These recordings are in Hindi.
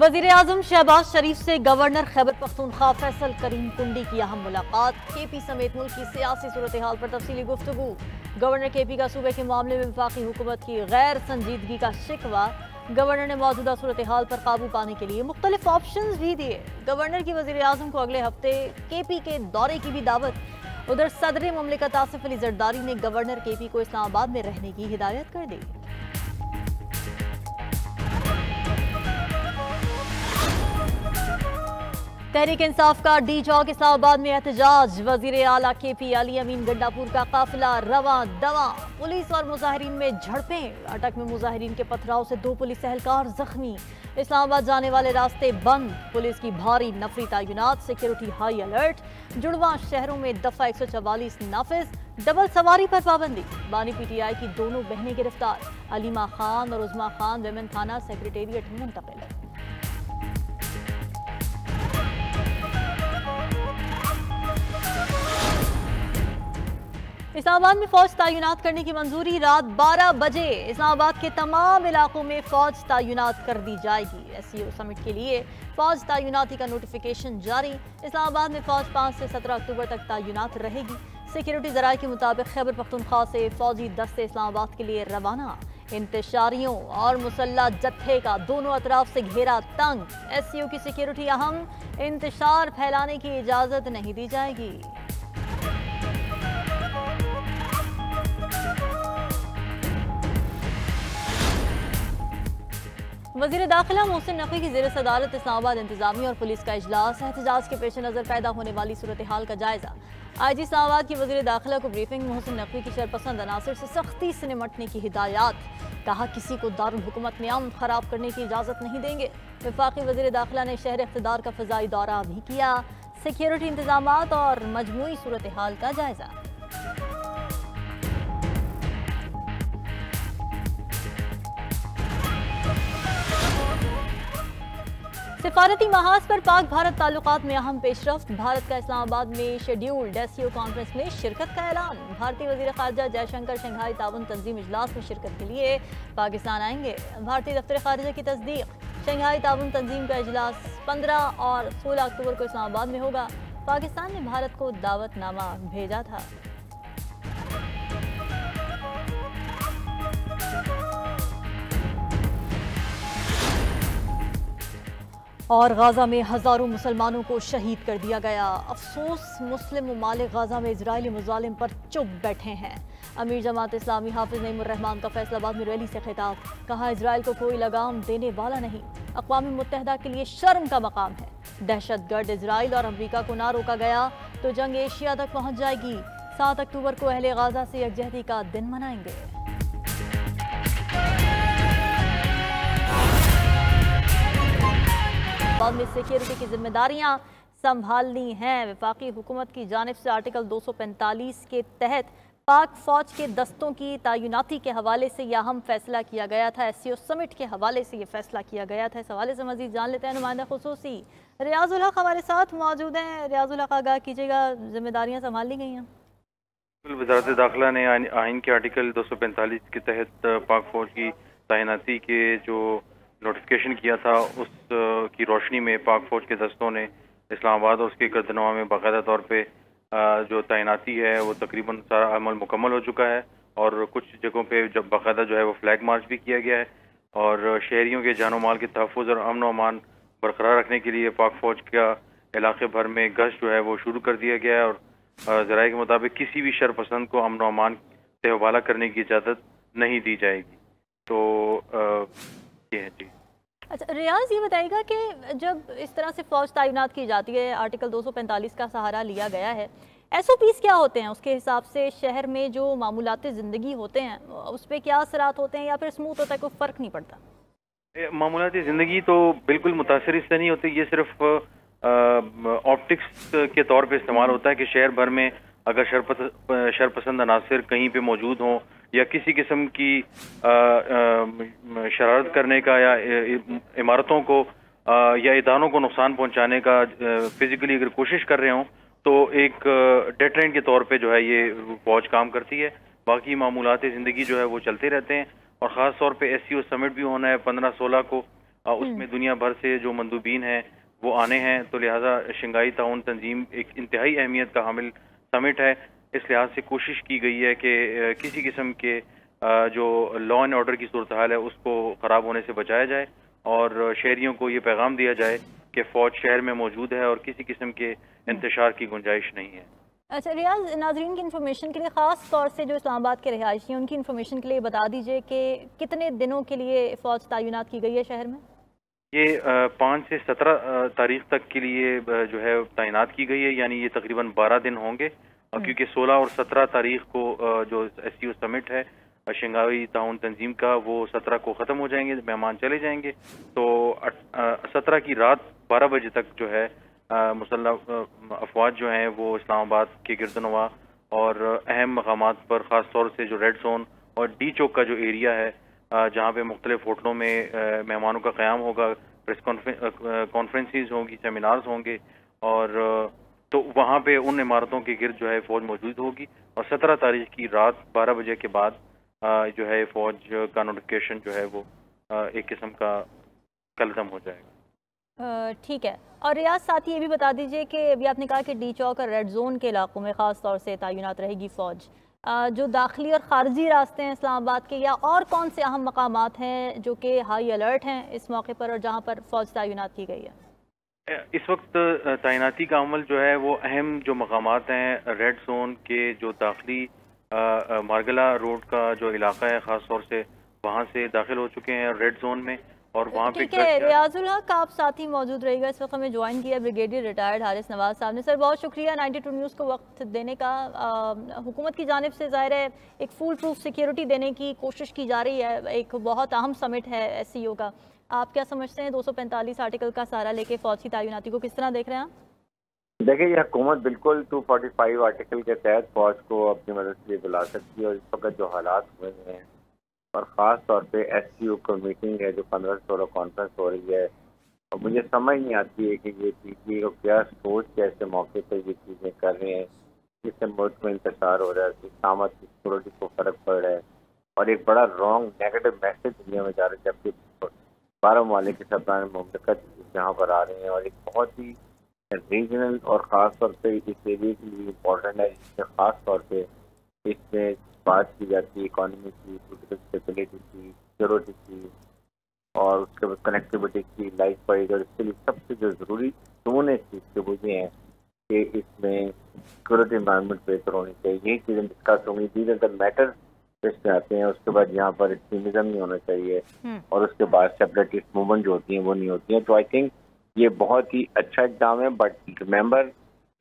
वजीर आजम शहबाज शरीफ से गवर्नर खैबर पख्तूनख्वा फैसल करीम कुंडी की अहम मुलाकात। केपी समेत मुल्क की सियासी सूरत हाल पर तफसीली गुफ्तगू। गवर्नर केपी का सूबे के मामले में वफाकी हुकूमत की गैर संजीदगी का शिकवा। गवर्नर ने मौजूदा सूरत हाल पर काबू पाने के लिए मुख्तलिफ ऑप्शन भी दिए। गवर्नर की वजीर आजम को अगले हफ्ते केपी के दौरे की भी दावत। उधर सदर मुमलिकत आसिफ अली जरदारी ने गवर्नर केपी को इस्लामाबाद में रहने की हिदायत कर दी। तहरीक इंसाफ का डी चौक इस्लामाबाद में एहतजाज। वजीर आला केपी अली अमीन गंडापुर का काफिला रवा दवा। पुलिस और मुजाहिरीन में झड़पें। अटक में मुजाहिरीन के पथराव से 2 पुलिस एहलकार जख्मी। इस्लामाबाद जाने वाले रास्ते बंद। पुलिस की भारी नफरी तैनात। Security high alert. जुड़वा शहरों में दफा 144 नाफिज। डबल सवारी पर पाबंदी। बानी PTI की दोनों बहनें गिरफ्तार। अलीमा खान और उज़मा खान वेमेन थाना सेक्रेटेरिएट मुंतकिल। इस्लामाबाद में फौज तैनात करने की मंजूरी। रात 12 बजे इस्लामाबाद के तमाम इलाकों में फौज तैनात कर दी जाएगी। SCO समिट के लिए फौज तैनाती का नोटिफिकेशन जारी। इस्लामाबाद में फौज 5 से 17 अक्टूबर तक तैनात रहेगी। सिक्योरिटी जराये के मुताबिक खैबर पख्तूनख्वा से फौजी दस्ते इस्लामाबाद के लिए रवाना। इंतशारियों और मुसल्ला जत्थे का दोनों अतराफ से घेरा तंग। SCO की सिक्योरिटी अहम। इंतशार फैलाने की इजाजत नहीं दी जाएगी। वजीर दाखिला मोहसिन नकवी की ज़ेर सदारत इस्लामाबाद इंतजामिया और पुलिस का इजलास। एहतजाज के पेश नज़र पैदा होने वाली सूरत हाल का जायजा। IG इस्लामाबाद की वजीर दाखिला को ब्रीफिंग। मोहसिन नकवी की शरपसंद अनासर से सख्ती से निमटने की हिदायत। कहा किसी को दारुल हुकूमत में अमन खराब करने की इजाज़त नहीं देंगे। वफाकी वजीर दाखिला ने शहर इख्तिदार का फ़ज़ाई दौरा भी किया। सिक्योरिटी इंतजामात और मजमूई सूरत हाल का जायजा। सिफारती महाज पर पाक भारत ताल्लुकात में अहम पेशरफ्त। भारत का इस्लामाबाद में शेड्यूल्ड SCO कॉन्फ्रेंस में शिरकत का ऐलान। भारतीय वजीर खारजा जयशंकर शंघाई ताउन तंजीम इजलास में शिरकत के लिए पाकिस्तान आएंगे। भारतीय दफ्तर खारजा की तस्दीक। शंघाई ताउन तंजीम का इजलास 15 और 16 अक्टूबर को इस्लामाबाद में होगा। पाकिस्तान ने भारत को दावतनामा भेजा था। और गाजा में हजारों मुसलमानों को शहीद कर दिया गया। अफसोस मुस्लिम ममालिक गाजा में इजरायली मुजालिम पर चुप बैठे हैं। अमीर जमात इस्लामी हाफिज नईमुर्रहमान का फैसलाबाद में रैली से खिताब। कहा इजरायल को कोई लगाम देने वाला नहीं। अक़वाम मुत्तहिदा के लिए शर्म का मकाम है। दहशतगर्द इजरायल और अमरीका को ना रोका गया तो जंग एशिया तक पहुँच जाएगी। 7 अक्टूबर को अहले गाजा से यकजहती का दिन मनाएंगे। बाद में सिक्योरिटी की जिम्मेदारियां संभालनी हैं। वफाकी हुकूमत की जानिब से आर्टिकल 245 के तहत पाक फौज के दस्तों की तैनाती के हवाले से यह अहम फैसला किया गया था। SCO समिट के हवाले से यह फैसला किया गया था। इस हवाले से मजीद जान लेते हैं। नुमाइंदा खुसूसी रियाजुल हक हमारे साथ मौजूद हैं। रियाजुल हक, आगाह कीजिएगा, जिम्मेदारियां संभाल ली गई हैं? वज़ारत दाखिला ने आइन के आर्टिकल 245 के तहत पाक फौज की तैनाती के जो नोटिफिकेशन किया था उस की रोशनी में पाक फौज के दस्तों ने इस्लामाबाद और उसके गर्दनवा में बाकायदा तौर पे जो तैनाती है वो तकरीबन सारा अमल मुकम्मल हो चुका है। और कुछ जगहों पे जब बाकायदा जो है वो फ्लैग मार्च भी किया गया है। और शहरियों के जानो माल के तहफ़्फ़ुज़ और अमन व अमान बरकरार रखने के लिए पाक फौज का इलाके भर में गश्त जो है वो शुरू कर दिया गया है। और ज़राए के मुताबिक किसी भी शरपसंद को अमन व अमान से हवाला करने की इजाज़त नहीं दी जाएगी। तो ये है जी। अच्छा रियाज, ये बताइएगा कि जब इस तरह से फौज तैनात की जाती है, आर्टिकल 245 का सहारा लिया गया है, SOPs क्या होते हैं? उसके हिसाब से शहर में जो मामूलाती ज़िंदगी होते हैं उस पर क्या असरात होते हैं या फिर स्मूथ होता है, कोई फ़र्क नहीं पड़ता? मामूलाती ज़िंदगी तो बिल्कुल मुतासर इससे नहीं होती। ये सिर्फ ऑप्टिक्स के तौर पे इस्तेमाल होता है कि शहर भर में अगर शरपसंद अनासिर कहीं पे मौजूद हों या किसी किस्म की शरारत करने का या इमारतों को या इदारों को नुकसान पहुंचाने का फिजिकली अगर कोशिश कर रहे हों तो एक डेटरेंट के तौर पे जो है ये फौज काम करती है। बाकी मामूलात ज़िंदगी जो है वो चलते रहते हैं। और ख़ास तौर पे SCO समिट भी होना है 15-16 को, उसमें दुनिया भर से जो मंदूबीन हैं वो आने हैं, तो लिहाजा शंघाई ताउन तंजीम एक इंतहाई अहमियत का हामिल समिट है। इस लिहाज से कोशिश की गई है कि किसी किस्म के जो लॉ एंड ऑर्डर की सूरत हाल है उसको ख़राब होने से बचाया जाए और शहरियों को ये पैगाम दिया जाए कि फ़ौज शहर में मौजूद है और किसी किस्म के इंतशार की गुंजाइश नहीं है। अच्छा रियाज, नाजरीन की इन्फॉर्मेशन के लिए ख़ास तौर से जो इस्लामाबाद के रिहायशी हैं उनकी इन्फॉर्मेशन के लिए बता दीजिए कि कितने दिनों के लिए फ़ौज तैनात की गई है शहर में? ये 5 से 17 तारीख तक के लिए जो है तैनात की गई है, यानी ये तकरीबन 12 दिन होंगे। क्योंकि 16 और 17 तारीख को जो SCO समिट है शंघाई ताउन तंजीम का, वो 17 को ख़त्म हो जाएंगे, मेहमान चले जाएंगे। तो 17 की रात 12 बजे तक जो है मुसल्लह अफवाज जो हैं वो इस्लामाबाद के गिरदनवा और अहम मकामात पर ख़ास तौर से जो रेड जोन और डी चौक का जो एरिया है जहाँ पे मुख्तलिफ होटलों में मेहमानों का क़याम होगा, प्रेस कॉन्फ्रेंसेस होंगी, सेमिनार्स होंगे और तो वहाँ पे उन इमारतों के गिर्द जो है फ़ौज मौजूद होगी। और 17 तारीख की रात 12 बजे के बाद जो है फ़ौज का नोटिफिकेशन जो है वो एक किस्म का कलदम हो जाएगा। ठीक है। और रियाज साथ ही ये भी बता दीजिए कि अभी आपने कहा कि डी चौक और रेड जोन के इलाकों में ख़ास तौर से तैनात रहेगी फ़ौज। जो दाखिली और ख़ारजी रास्ते हैं इस्लामाबाद के, या और कौन से अहम मकामात हैं जो कि हाई अलर्ट हैं इस मौके पर और जहाँ पर फ़ौज तैनात की गई है? इस वक्त तैनाती का अमल जो है वो अहम जो मकामात हैं रेड जोन के जो दाखिली मारगला रोड का जो इलाका है ख़ास तौर से वहाँ से दाखिल हो चुके हैं रेड जोन में और वहाँ पे। ठीक है रियाजुल हक, आप साथ ही मौजूद रहेगा। इस वक्त हमें ज्वाइन किया ब्रिगेडियर रिटायर्ड हारिस नवाज साहब ने। सर बहुत शुक्रिया 92 न्यूज़ को वक्त देने का। हुकूमत की जानिब से ज़ाहिर है एक फुल प्रूफ सिक्योरिटी देने की कोशिश की जा रही है। एक बहुत अहम समिट है SCO का। आप क्या समझते हैं 245 आर्टिकल का सहारा लेके फ़ौज की तैनाती को किस तरह देख रहे हैं आप? देखिए ये हुकूमत बिल्कुल 245 आर्टिकल के तहत फौज को अपनी मदद के लिए बुला सकती है और इस वक्त जो हालात हुए हैं और ख़ास तौर पे SCO को मीटिंग है जो 15-16 कॉन्फ्रेंस हो रही है और मुझे समझ नहीं आती है कि ये PTA को क्या सोच के ऐसे मौके पर ये चीज़ें कर रहे हैं जिससे मुल्क में इंतशार हो रहा है, इस्लामाबाद की सिक्योरिटी को फ़र्क पड़ रहा है और एक बड़ा रॉन्ग नेगेटिव मैसेज दुनिया में जा रहा है। जबकि 12 ममालिक के सरबराह मुमलिकत यहाँ पर आ रहे हैं और एक बहुत ही रीजनल और ख़ास तौर पे इस एरिए के लिए इम्पोर्टेंट है, जिसमें ख़ास तौर पे इसमें बात की जाती है इकॉनमी की, पोलिटिकल स्टेबिलिटी की, सिक्योरिटी की और उसके बाद कनेक्टिविटी की, लाइफ वाइज। और इसके लिए सबसे जो ज़रूरी जोन है इस चीज़ के वो ये हैं कि इसमें सिक्योरिटी इन्वायरमेंट बेहतर होनी चाहिए। यही चीज़ें डिस्कस होंगी। दीज आर द मैटर पे आते हैं। उसके बाद यहाँ पर एक्सट्रीमिज्म नहीं होना चाहिए और उसके बाद सेपरेटिस्ट मूवमेंट जो होती हैं वो नहीं होती हैं। तो आई थिंक ये बहुत ही अच्छा एग्जाम है। बट रिमेंबर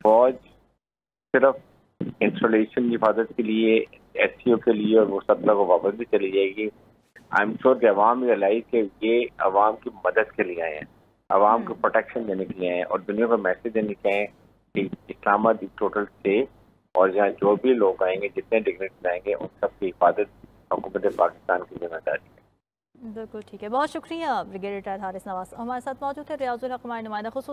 फौज सिर्फ इंस्टॉलेशन की हिफाजत के लिए, SCO के लिए और वो 17 को वापस भी चली जाएगी। आई एम श्योर कि अवाम रियलाइज के ये अवाम की मदद के लिए आए हैं, अवाम को प्रोटेक्शन देने के लिए आए हैं और दुनिया को मैसेज देने के आए हैं कि इस्लामाबाद इज टोटल सेफ और यहाँ जो भी लोग आएंगे, जितने डिग्नेटरीज आएंगे, उन सब की हिफाजत हुकूमत पाकिस्तान की जिम्मेदारी है। बिल्कुल ठीक है। बहुत शुक्रिया ब्रिगेडियर रिटायर्ड हारिस नवाज हमारे साथ मौजूद थे। रियाजुल हक हमारे नुमाइंदा खुसूसी